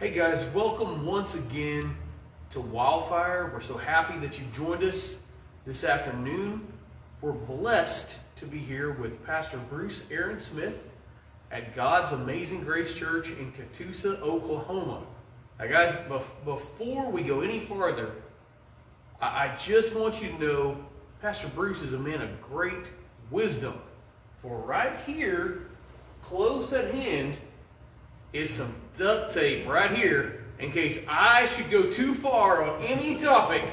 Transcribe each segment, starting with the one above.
Hey guys, welcome once again to Wildfire. We're so happy that you joined us this afternoon. We're blessed to be here with Pastor Bruce Aaron Smith at God's Amazing Grace Church in Catoosa, Oklahoma. Now guys, before we go any farther, I just want you to know Pastor Bruce is a man of great wisdom. For right here, close at hand, is some duct tape right here in case I should go too far on any topic.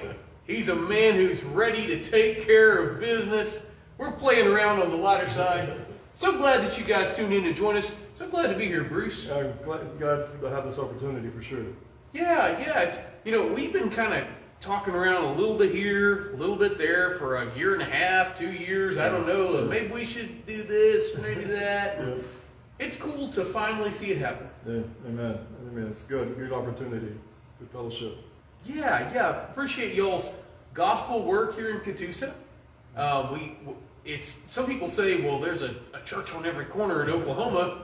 He's a man who's ready to take care of business. We're playing around on the lighter side. So glad that you guys tuned in to join us. So glad to be here, Bruce. I'm glad to have this opportunity for sure. Yeah. It's we've been kind of talking around a little bit here, a little bit there for a year and a half, 2 years. I don't know. Maybe we should do this, maybe that. Yeah. It's cool to finally see it happen. Yeah, amen. It's good opportunity, good fellowship. Yeah. Appreciate y'all's gospel work here in Catoosa. Some people say, well, there's a church on every corner in Oklahoma,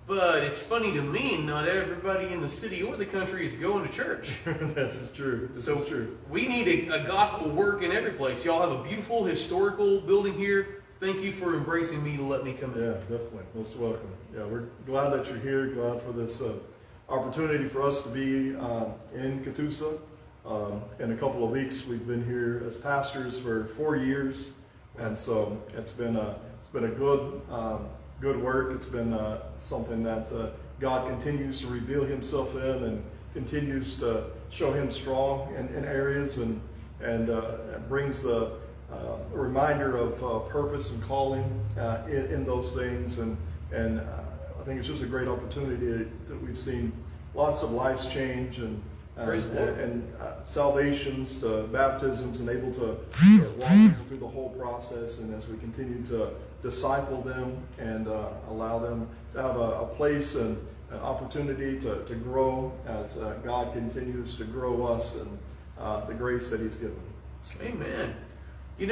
but it's funny to me, not everybody in the city or the country is going to church. This is true. This is true. We need a gospel work in every place. Y'all have a beautiful historical building here. Thank you for embracing me to let me come in. Yeah, definitely. Most welcome. Yeah, we're glad that you're here. Glad for this opportunity for us to be in Catoosa. In a couple of weeks, we've been here as pastors for 4 years, and so it's been a good work. It's been something that God continues to reveal Himself in, and continues to show Him strong in areas, and brings the a reminder of purpose and calling in those things, and I think it's just a great opportunity that we've seen lots of lives change, and salvations to baptisms, and able to walk them through the whole process, and as we continue to disciple them and allow them to have a place and an opportunity to grow as God continues to grow us and the grace that He's given. So. Amen. In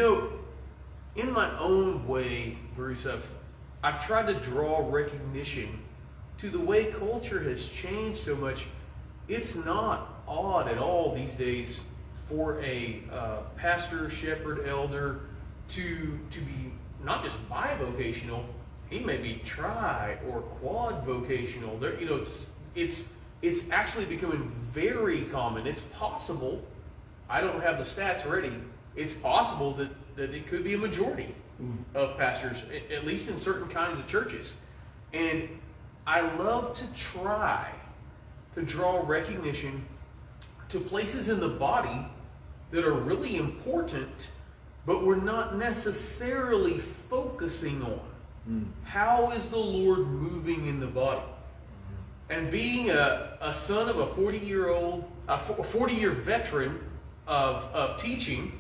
my own way, Bruce, I've tried to draw recognition to the way culture has changed so much. It's not odd at all these days for a pastor, shepherd, elder to be not just bivocational. He may be tri or quad vocational. There, it's actually becoming very common. It's possible. I don't have the stats ready. It's possible that it could be a majority of pastors, at least in certain kinds of churches. And I love to try to draw recognition to places in the body that are really important, but we're not necessarily focusing on. How is the Lord moving in the body? And being a son of a 40-year veteran of teaching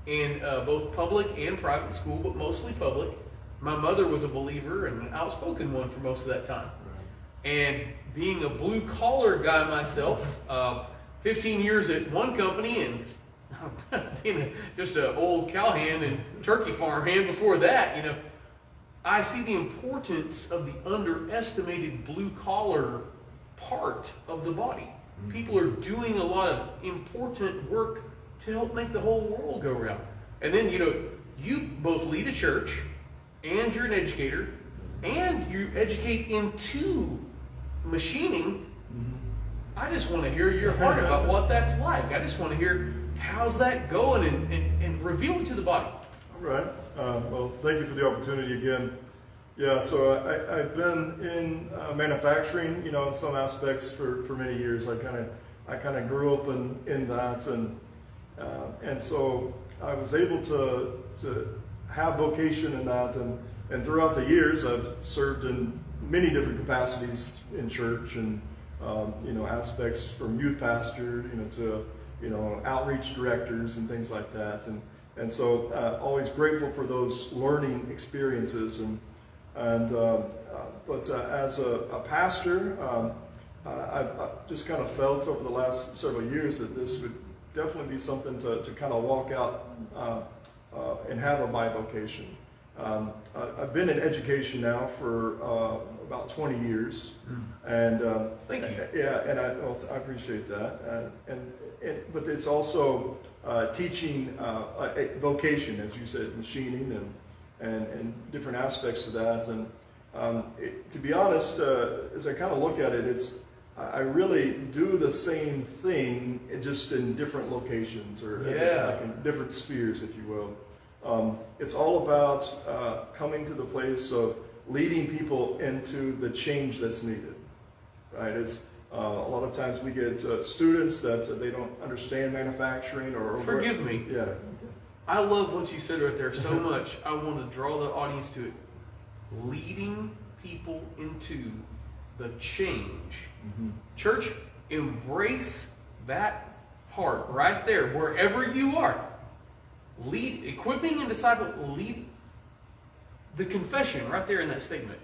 in both public and private school, but mostly public. My mother was a believer and an outspoken one for most of that time. Right. And being a blue-collar guy myself, 15 years at one company, and being just an old cowhand and turkey farm hand before that, I see the importance of the underestimated blue-collar part of the body. People are doing a lot of important work to help make the whole world go round. And then, you both lead a church, and you're an educator, and you educate into machining. I just want to hear your heart about what that's like. I just want to hear how's that going, and reveal it to the body. All right. Well, thank you for the opportunity again. Yeah, so I've been in manufacturing, in some aspects for many years. I kind of grew up in that, and so I was able to have vocation in that, and throughout the years I've served in many different capacities in church, and aspects from youth pastor, to outreach directors and things like that, and so always grateful for those learning experiences, but as a pastor, I've just kind of felt over the last several years that this would definitely be something to kind of walk out and have a bivocation. I've been in education now for about 20 years. And thank you. Yeah, and I appreciate that. But it's also teaching a vocation, as you said, machining and different aspects of that. And to be honest, as I kind of look at it, I really do the same thing, just in different locations, or like in different spheres, if you will. It's all about coming to the place of leading people into the change that's needed. Right? It's a lot of times we get students that they don't understand manufacturing or forgive me. Yeah. I love what you said right there so much. I want to draw the audience to it. Leading people into the change. Church, embrace that heart right there, wherever you are. Lead, equipping and disciple, lead the confession right there in that statement.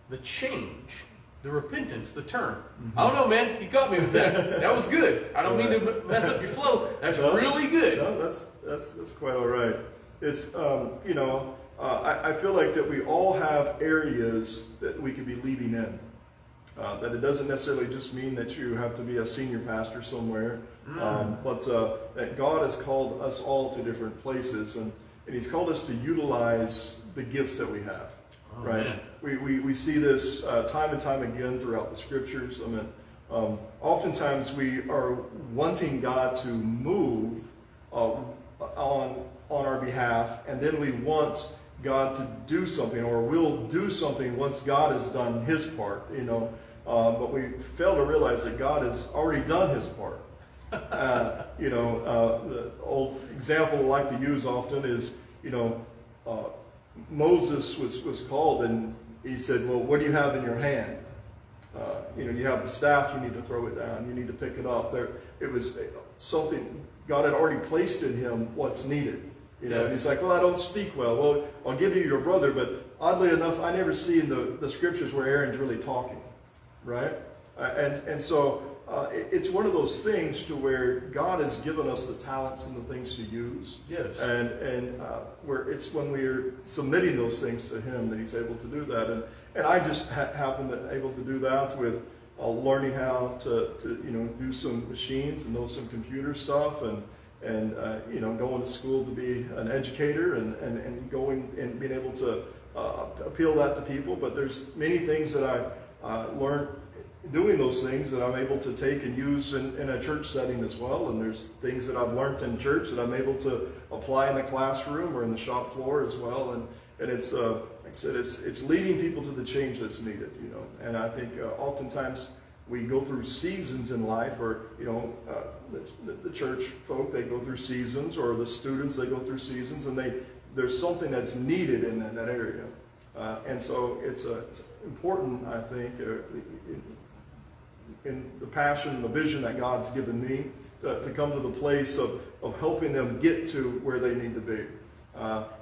The change, the repentance, the turn. I don't know, man. You got me with that. That was good. I don't mean to mess up your flow. That's really good. No, that's quite all right. It's I feel like that we all have areas that we could be leading in. That it doesn't necessarily just mean that you have to be a senior pastor somewhere, but that God has called us all to different places, and He's called us to utilize the gifts that we have. Oh, right? Man. We see this time and time again throughout the scriptures. I mean, oftentimes we are wanting God to move on our behalf, and then we want God to do something, or we'll do something once God has done His part, but we fail to realize that God has already done His part. The old example I like to use often is, Moses was called, and he said, well, what do you have in your hand? You have the staff, you need to throw it down, you need to pick it up. It was something God had already placed in him what's needed. And he's like, well, I don't speak well. Well, I'll give you your brother, but oddly enough, I never see in the scriptures where Aaron's really talking, right? And so it's one of those things to where God has given us the talents and the things to use. Yes. And where it's when we're submitting those things to Him that He's able to do that. And I just happen to able to do that with learning how to do some machines and know some computer stuff, and going to school to be an educator, and going and being able to appeal that to people. But there's many things that I learned doing those things that I'm able to take and use in a church setting as well. And there's things that I've learned in church that I'm able to apply in the classroom or in the shop floor as well. And it's like I said, it's leading people to the change that's needed. And I think oftentimes we go through seasons in life, or the church folk, they go through seasons, or the students, they go through seasons, and there's something that's needed in that area. And so it's important, I think, in the passion and the vision that God's given me, to come to the place of helping them get to where they need to be.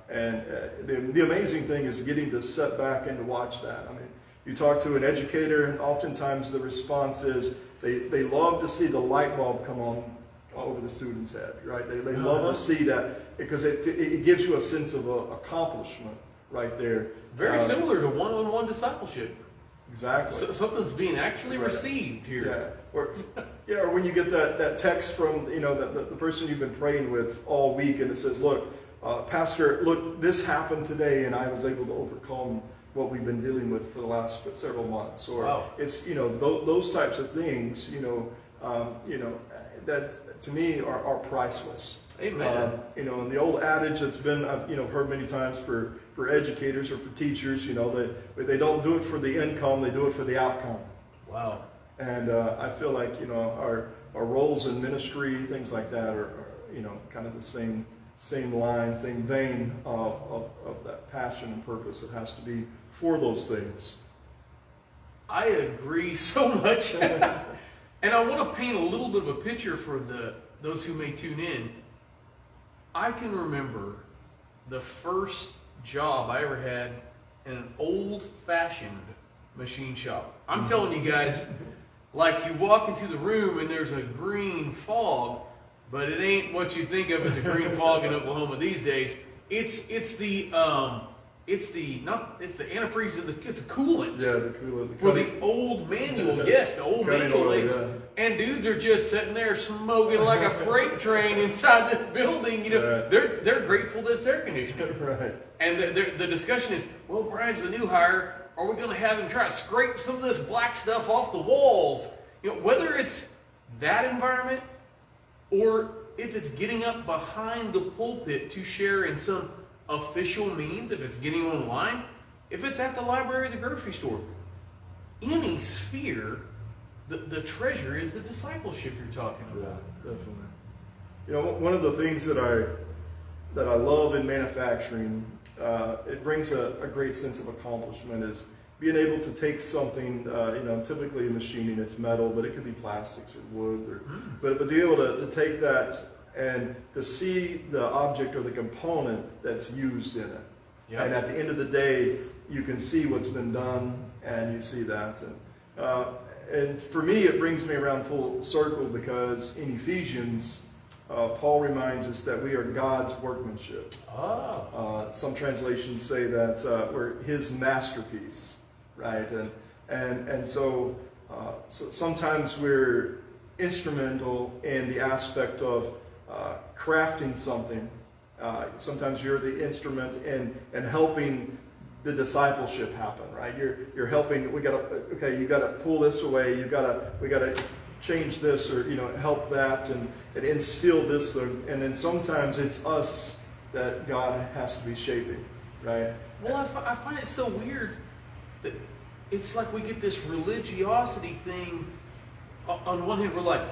The amazing thing is getting to sit back and to watch that. I mean, you talk to an educator, and oftentimes the response is they love to see the light bulb come on over the student's head, right? They love to see that, because it gives you a sense of accomplishment right there. Very similar to one-on-one discipleship. Exactly. So something's being actually received here. Yeah. Or when you get that text from the person you've been praying with all week, and it says, "Look, Pastor, look, this happened today, and I was able to overcome what we've been dealing with for the last several months." Or wow. It's those types of things. That to me are priceless. Amen. And the old adage that's been I've heard many times for educators or for teachers, they don't do it for the income, they do it for the outcome. Wow. And I feel like our roles in ministry, things like that, are kind of the same line, same vein of that passion and purpose. It has to be for those things. I agree so much. And I want to paint a little bit of a picture for those who may tune in. I can remember the first job I ever had in an old-fashioned machine shop. I'm telling you guys, like, you walk into the room and there's a green fog, but it ain't what you think of as a green fog in Oklahoma these days. It's the it's the antifreeze, it's the coolant. Yeah, the coolant. For the old manual, yes, the old manual oil, blades. yeah. And dudes are just sitting there smoking like a freight train inside this building. You know, Right. they're grateful that it's air conditioning. Right. And the discussion is, well, Brian's the new hire. Are we going to have him try to scrape some of this black stuff off the walls? You know, whether it's that environment or if it's getting up behind the pulpit to share in some official means, if it's getting online, if it's at the library or the grocery store, any sphere, the treasure is the discipleship you're talking about. Yeah, definitely. You know, one of the things that I love in manufacturing, it brings a great sense of accomplishment, is being able to take something, typically in machining it's metal, but it could be plastics or wood, but to be able to take that and to see the object or the component that's used in it. Yep. And at the end of the day, you can see what's been done, and you see that. And for me, it brings me around full circle, because in Ephesians, Paul reminds us that we are God's workmanship. Oh. Some translations say that we're His masterpiece, right? And so sometimes we're instrumental in the aspect of crafting something. Sometimes you're the instrument in helping the discipleship happen, right? You're helping. You got to pull this away. We got to change this, or help that, and instill this. And then sometimes it's us that God has to be shaping, right? Well, I find it so weird that it's like we get this religiosity thing. On one hand, we're like,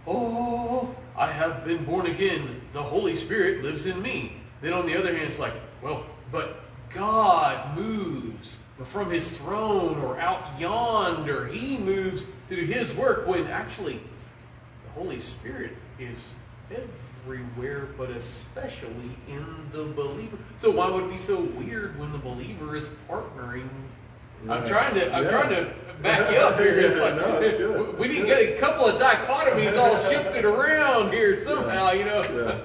oh, I have been born again. The Holy Spirit lives in me. Then on the other hand, it's like, well, but God moves from His throne or out yonder. He moves to do His work, when actually the Holy Spirit is everywhere, but especially in the believer. So why would it be so weird when the believer is partnering? Yeah. I'm trying to back you up here. It's like, no, it's good. We need to get a couple of dichotomies all shifted around here somehow, Yeah.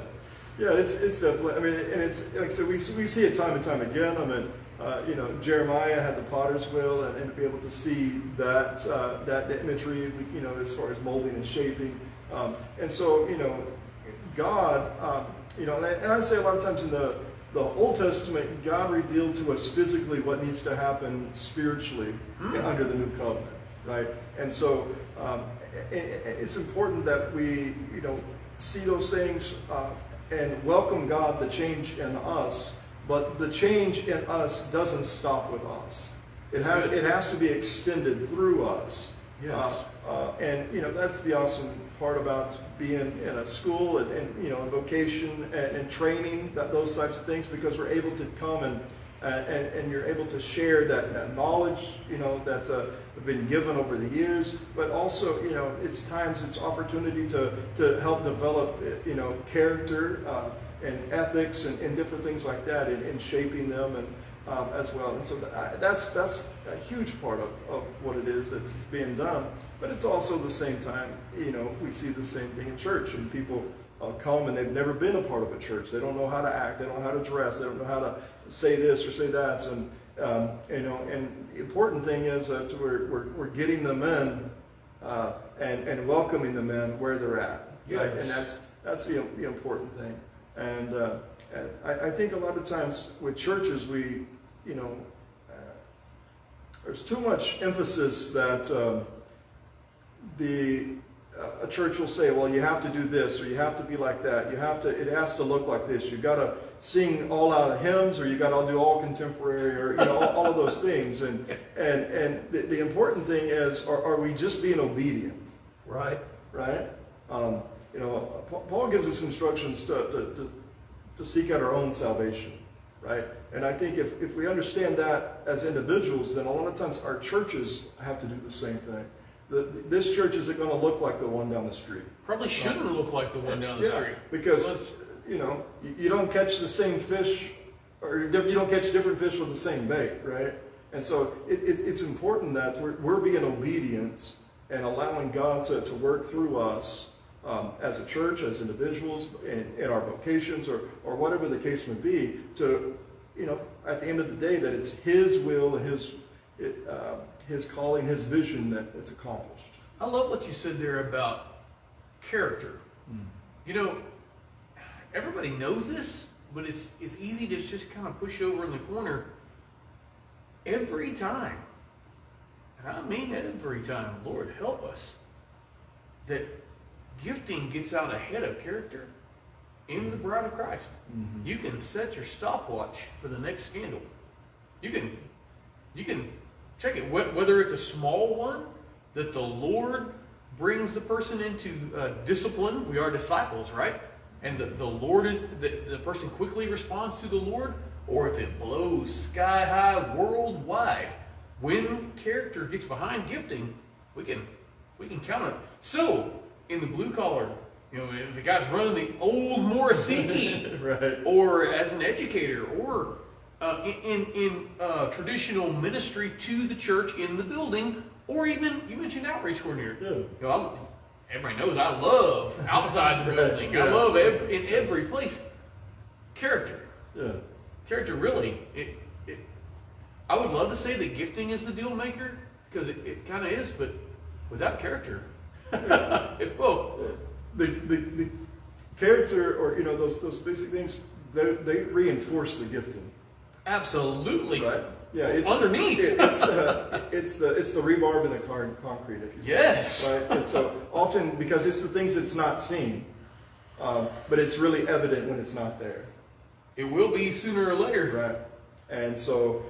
Yeah, it's definitely. I mean, and it's like I said, we see it time and time again. I mean, Jeremiah had the potter's wheel, and to be able to see that imagery, as far as molding and shaping, and so God, and I'd say a lot of times in the Old Testament, God revealed to us physically what needs to happen spiritually under the new covenant, right? And so it's important that we see those things. And welcome God, the change in us, but the change in us doesn't stop with us. It has to be extended through us. Yes. And that's the awesome part about being in a school and vocation and training, those types of things, because we're able to come and you're able to share that knowledge that have been given over the years, but also it's opportunity to help develop character and ethics and different things like that, in shaping them and as well. And so that's a huge part of what it is that's being done. But it's also the same time, we see the same thing in church, and people come and they've never been a part of a church. They don't know how to act. They don't know how to dress. They don't know how to say this or say that. And and the important thing is that we're getting them in and welcoming them in where they're at. Yes. Right? And that's the important thing. And I think a lot of times with churches, there's too much emphasis that a church will say, well, you have to do this, or you have to be like that. It has to look like this. You've got to sing all out hymns, or you got to do all contemporary, or all of those things. And the important thing is, are we just being obedient? Right. Right. Paul gives us instructions to seek out our own salvation. Right. And I think if we understand that as individuals, then a lot of times our churches have to do the same thing. This church isn't going to look like the one down the street. Probably shouldn't look like the one down the street. Because you don't catch the same fish, or you don't catch different fish with the same bait, right? And so it's important that we're being obedient and allowing God to work through us as a church, as individuals, in our vocations, or whatever the case may be, to at the end of the day, that it's His will and His calling, His vision that it's accomplished. I love what you said there about character. Everybody knows this, but it's easy to just kind of push over in the corner. Every time, and I mean every time, Lord help us, that gifting gets out ahead of character in the bride of Christ. Mm-hmm. You can set your stopwatch for the next scandal. You can check it, whether it's a small one that the Lord brings the person into discipline. We are disciples, right? And the Lord is the person quickly responds to the Lord, or if it blows sky high worldwide. When character gets behind gifting, we can count it. So in the blue collar, if the guy's running the old Morrisiki, right, or as an educator, or in traditional ministry to the church in the building, or even you mentioned outreach coordinator. Yeah. Everybody knows I love outside the building. Yeah. I love in every place. Character. Yeah. Character really. I would love to say that gifting is the deal maker, because it kind of is, but without character, it won't. The character, or those basic things, they reinforce the gifting. Absolutely. Right? Yeah, it's underneath. It's the rebarb in the concrete, if you will. Yes. Right. And so often, because it's the things that's not seen, but it's really evident when it's not there. It will be sooner or later. Right. And so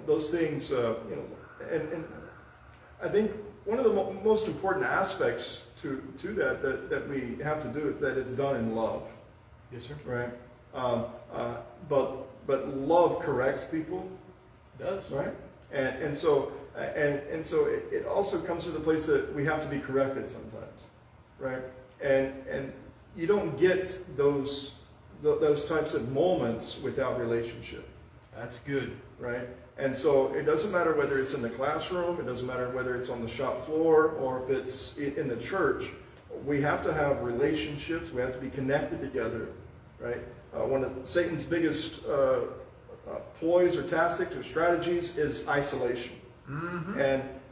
those things, and I think one of the most important aspects to that we have to do is that it's done in love. Yes, sir. Right. But love corrects people. It does. Right. And so it also comes to the place that we have to be corrected sometimes. Right. And you don't get those types of moments without relationship. That's good. Right? And so it doesn't matter whether it's in the classroom, it doesn't matter whether it's on the shop floor, or if it's in the church. We have to have relationships. We have to be connected together. Right? One of Satan's biggest ploys or tactics or strategies is isolation. Mm-hmm.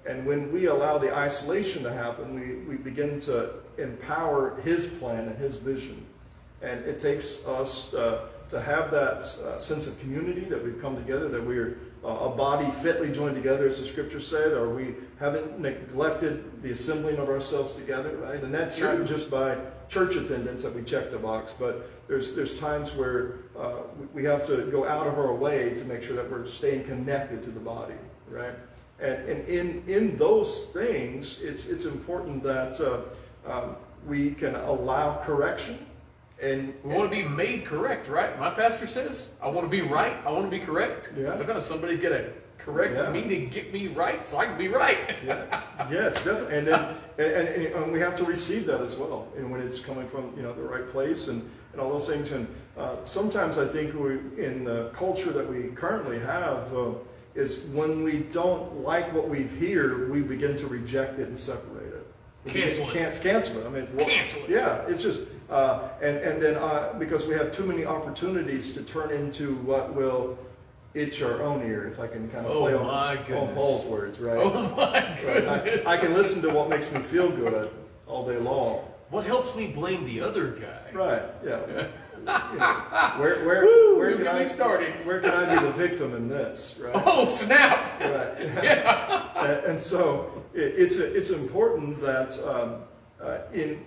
And when we allow the isolation to happen, we begin to empower his plan and his vision. And it takes us to have that sense of community, that we've come together, that we're a body fitly joined together, as the scripture said, or we haven't neglected the assembling of ourselves together, right? And that's not just by church attendance that we check the box, but there's times where we have to go out of our way to make sure that we're staying connected to the body, right? And in those things, it's important that we can allow correction. And we want to be made correct, right? My pastor says, I want to be right, I want to be correct. Yeah. Sometimes somebody's got to correct me to get me right so I can be right. Yeah. Yes, definitely. And then and we have to receive that as well. And when it's coming from the right place and all those things. And sometimes I think in the culture that we currently have is when we don't like what we hear, we begin to reject it and separate it. Cancel it. Cancel it. I mean, cancel it. Yeah, it's just and then because we have too many opportunities to turn into what will itch our own ear, if I can kind of play on Paul's words, right? Oh my goodness! Right? I can listen to what makes me feel good all day long. What helps me blame the other guy? Right. Yeah. Where can I started? Where can I be the victim in this? Right. Oh snap! Right. Yeah. And so it's important that in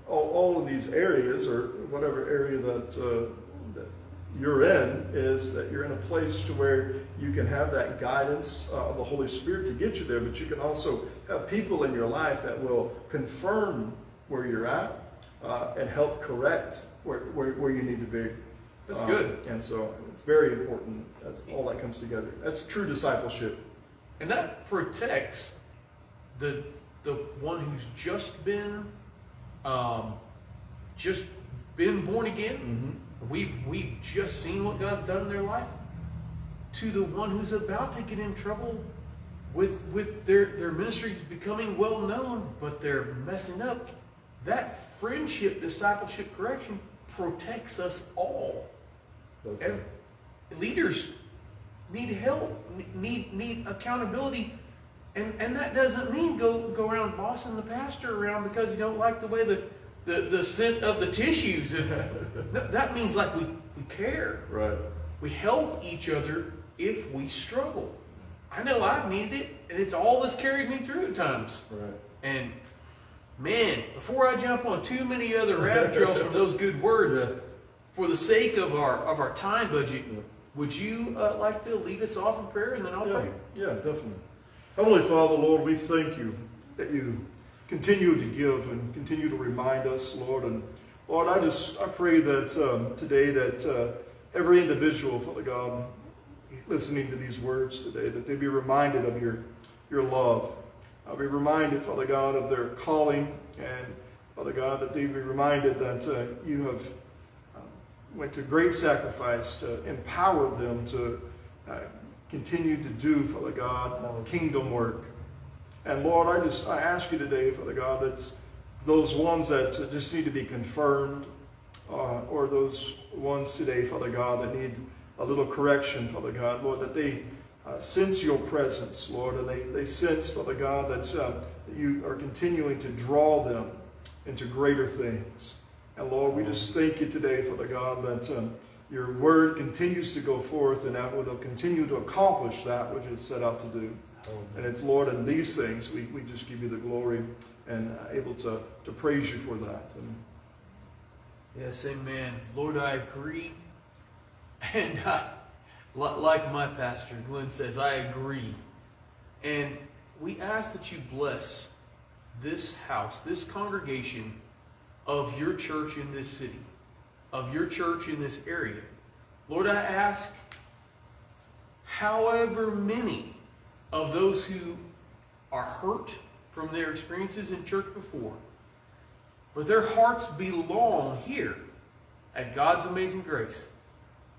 all of these areas, or whatever area that you're in, is that you're in a place to where you can have that guidance of the Holy Spirit to get you there, but you can also have people in your life that will confirm where you're at and help correct where you need to be. That's good. And so it's very important as all that comes together. That's true discipleship. And that protects the one who's just been born again. Mm-hmm. We've just seen what God's done in their life, to the one who's about to get in trouble with their ministry becoming well known, but they're messing up. That friendship, discipleship, correction protects us all. Okay. leaders need help, need accountability. And that doesn't mean go around bossing the pastor around because you don't like the way the scent of the tissues. That means like we care. Right. We help each other if we struggle. I know I've needed it, and it's all that's carried me through at times. Right. And man, before I jump on too many other rabbit trails from those good words, for the sake of our time budget, would you like to lead us off in prayer, and then I'll pray? Yeah, definitely. Heavenly Father, Lord, we thank you that you continue to give and continue to remind us, Lord. And Lord, I pray that today that every individual, Father God, listening to these words today, that they be reminded of your love. I'll be reminded, Father God, of their calling, and Father God, that they be reminded that you have went to great sacrifice to empower them to continue to do, Father God, kingdom work. And Lord, I ask you today, Father God, that those ones that just need to be confirmed, or those ones today, Father God, that need a little correction, Father God, Lord, that they sense your presence, Lord, and they sense, Father God, that you are continuing to draw them into greater things. And Lord, we just thank you today, Father God, that your word continues to go forth, and that will continue to accomplish that which it's set out to do. And it's, Lord, in these things, we just give you the glory and able to praise you for that. And yes, amen. Lord, I agree. And like my pastor, Glenn says, I agree. And we ask that you bless this house, this congregation of your church in this city, of your church in this area. Lord, I ask, however many of those who are hurt from their experiences in church before, but their hearts belong here at God's amazing grace,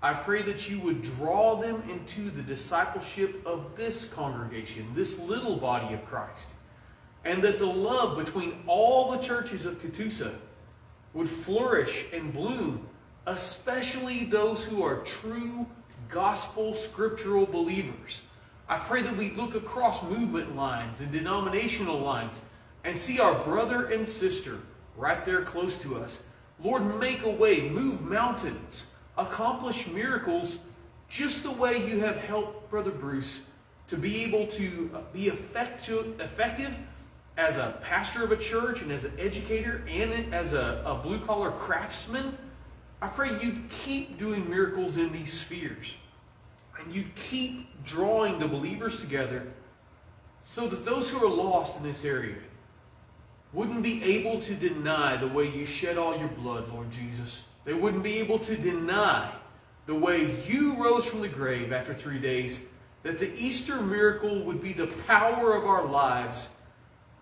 I pray that you would draw them into the discipleship of this congregation, this little body of Christ, and that the love between all the churches of Catoosa would flourish and bloom, especially those who are true gospel scriptural believers. I pray that we look across movement lines and denominational lines and see our brother and sister right there close to us. Lord, make a way, move mountains, accomplish miracles just the way you have helped Brother Bruce to be able to be effective as a pastor of a church and as an educator and as a blue-collar craftsman. I pray you'd keep doing miracles in these spheres, and you'd keep drawing the believers together so that those who are lost in this area wouldn't be able to deny the way you shed all your blood, Lord Jesus. They wouldn't be able to deny the way you rose from the grave after 3 days, that the Easter miracle would be the power of our lives,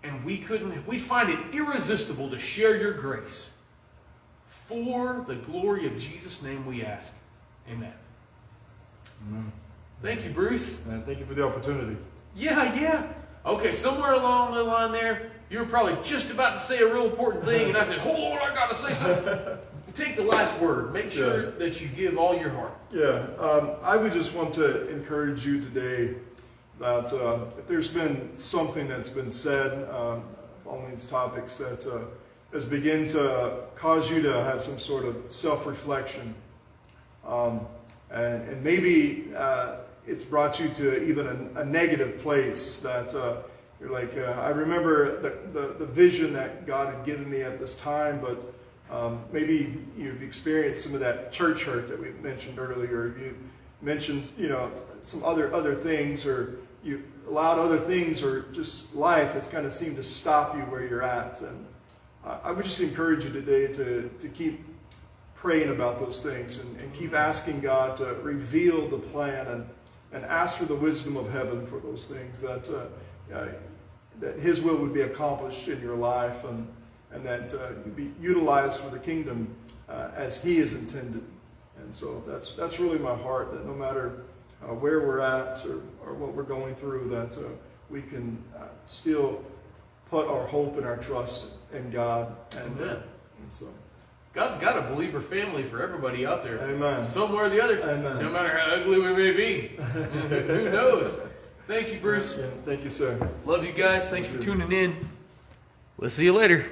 and we'd find it irresistible to share your grace. For the glory of Jesus' name we ask. Amen. Amen. Thank you, Bruce. And thank you for the opportunity. Yeah. Okay, somewhere along the line there, you were probably just about to say a real important thing, and I said, hold on, I got to say something. Take the last word. Make sure that you give all your heart. Yeah, I would just want to encourage you today that if there's been something that's been said on these topics that has begun to cause you to have some sort of self-reflection, and maybe it's brought you to even a negative place that you're like, I remember the vision that God had given me at this time, but maybe you've experienced some of that church hurt that we mentioned earlier. You mentioned, some other things, or you allowed other things, or just life has kind of seemed to stop you where you're at. And I would just encourage you today to keep praying about those things and keep asking God to reveal the plan and ask for the wisdom of heaven for those things, that His will would be accomplished in your life, and that you'd be utilized for the kingdom as He is intended. And so that's really my heart, that no matter where we're at or what we're going through, that we can still put our hope and our trust in God. And so God's got a believer family for everybody out there. Amen. Somewhere or the other. Amen. No matter how ugly we may be. Who knows? Thank you, Bruce. Yeah, thank you, sir. Love you guys. Thanks for tuning in. We'll see you later.